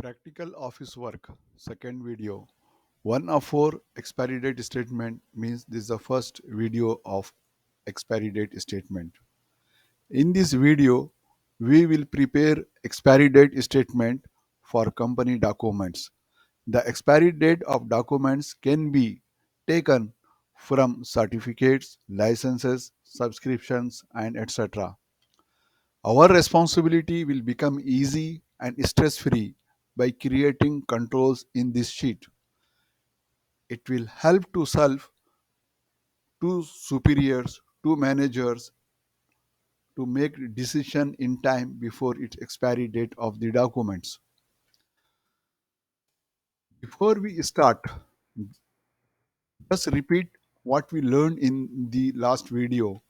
Practical office work, second video. One of four expiry date statement means this is the first video of expiry date statement. In this video, we will prepare expiry date statement for company documents. The expiry date of documents can be taken from certificates, licenses, subscriptions, and etc. Our responsibility will become easy and stress free by creating controls in this sheet. It will help to solve to superiors, to managers to make decision in time before its expiry date of the documents. Before we start, just repeat what we learned in the last video.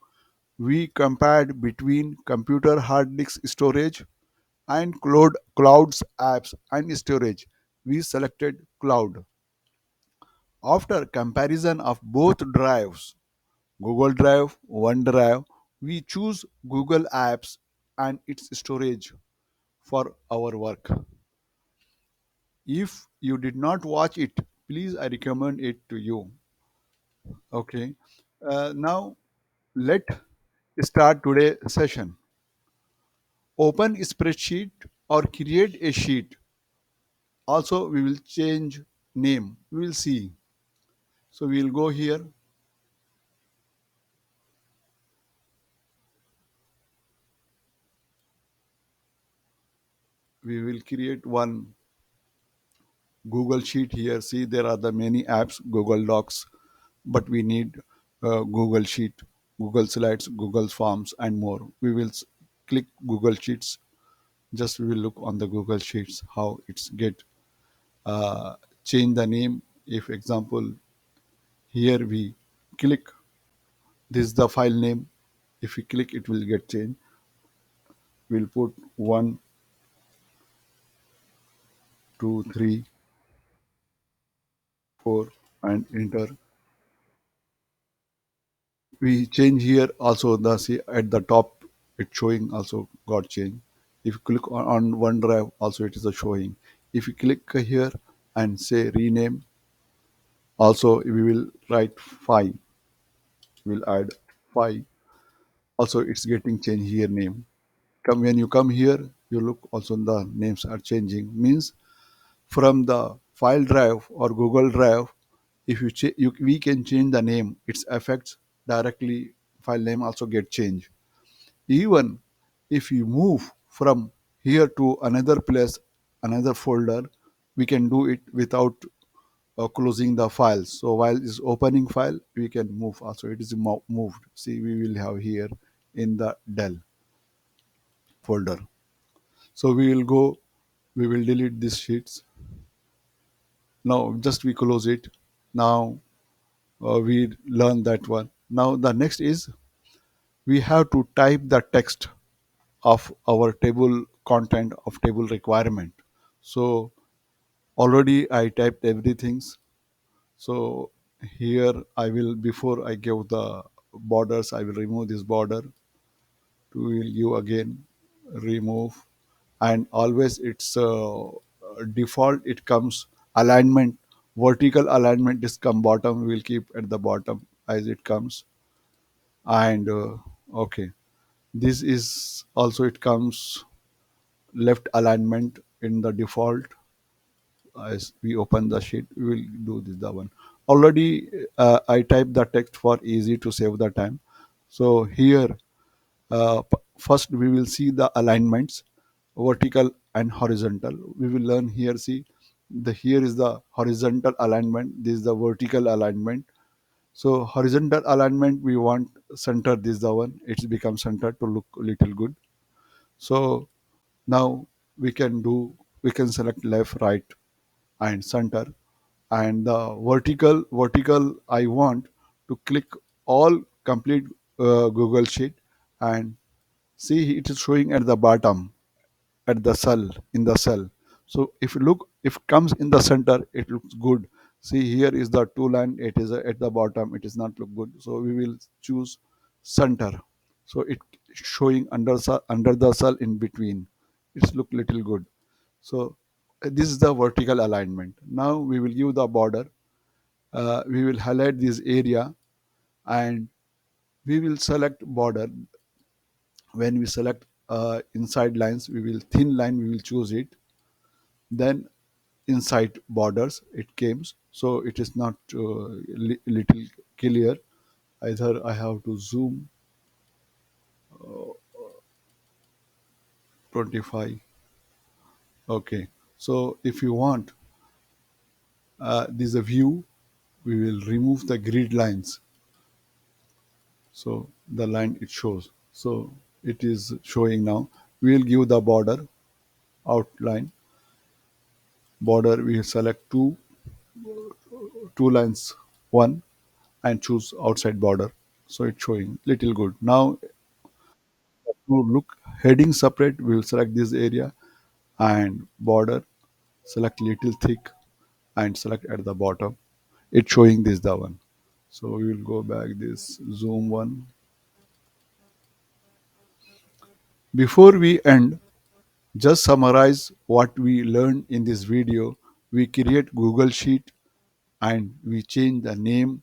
We compared between computer hard disk storage and clouds apps and storage. We selected cloud. After comparison of both drives, Google Drive, OneDrive, we choose Google Apps and its storage for our work. If you did not watch it, please I recommend it to you. Okay. Now let start today session. Open spreadsheet or create a sheet. Also we will change name. We will see. So we will go here. We will create one Google Sheet here. See, there are the many apps, Google Docs, but we need Google Sheet, Google Slides, Google Forms, and more. We will click Google Sheets. Just we will look on the Google Sheets how it's get change the name. If example here we click, this is the file name. If we click, it will get changed. We'll put 1, 2, 3, 4 and enter. We change here also the see at the top it's showing also got changed. If you click on OneDrive also it is a showing. If you click here and say rename, also we will write 5. We'll add 5. Also it's getting changed here name. Come when you come here, you look also the names are changing. Means from the file drive or Google Drive, if we can change the name, its affects directly file name also get changed. Even if you move from here to another place, another folder, we can do it without closing the file. So while it's opening file, we can move also. It is moved. See, we will have here in the Dell folder. So we will go, we will delete these sheets. Now just we close it. Now we learn that one. Now the next is we have to type the text of our table content of table requirement. So already I typed everything. So here I will before I give the borders, I will remove this border. To will give again remove, and always it's default. It comes alignment, vertical alignment is come bottom. We will keep at the bottom as it comes, and okay. This is also it comes left alignment in the default. As we open the sheet, we will do this the one. Already I typed the text for easy to save the time. So here first we will see the alignments, vertical and horizontal. We will learn here. See, the here is the horizontal alignment, this is the vertical alignment. So horizontal alignment we want center, this is the one. It's become center to look little good. So now we can select left, right, and center. And the vertical I want to click all complete Google Sheet, and see it is showing at the bottom, at the cell, in the cell. So if you look, if it comes in the center, it looks good. See, here is the two line, it is at the bottom, it is not look good. So we will choose center. So it showing under the cell in between, it's look little good. So this is the vertical alignment. Now we will give the border. We will highlight this area and we will select border. When we select inside lines, we will thin line, we will choose it. Then inside borders it comes, so it is not little clear. Either I have to zoom 25. Okay, so if you want this is a view, we will remove the grid lines. So the line it shows, so it is showing now. We will give the border outline. Border, we select two lines, one, and choose outside border. So it's showing little good. Now to look heading separate, we will select this area and border, select little thick and select at the bottom. It's showing this the one. So we will go back this zoom one. Before we end, just summarize what we learned in this video. We create Google Sheet and we change the name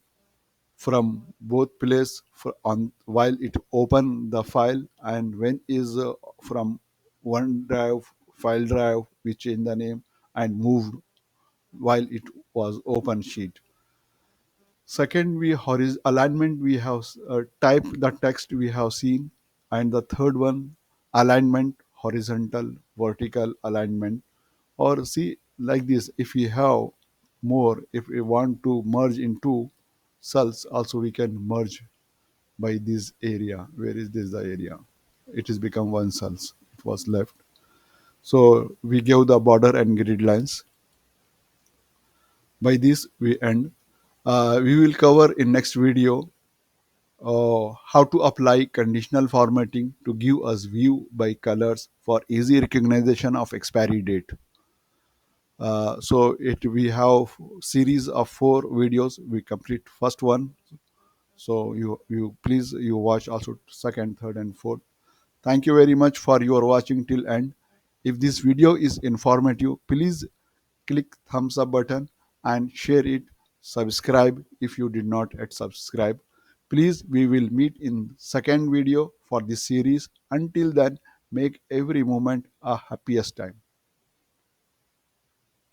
from both place for on while it open the file, and when is from one drive file drive we change the name and moved while it was open sheet. Second, we alignment, we have type the text we have seen. And the third one, alignment, horizontal, vertical alignment. Or see like this, if we have more, if we want to merge into cells, also we can merge by this area. Where is this the area? It has become one cells. It was left. So we give the border and grid lines. By this we end. We will cover in next video how to apply conditional formatting to give us view by colors for easy recognition of expiry date. So it we have series of 4 videos. We complete first one. So you please you watch also second, third, and fourth. Thank you very much for your watching till end. If this video is informative, please click thumbs up button and share it. Subscribe if you did not yet subscribe. Please, we will meet in second video for this series. Until then, make every moment a happiest time.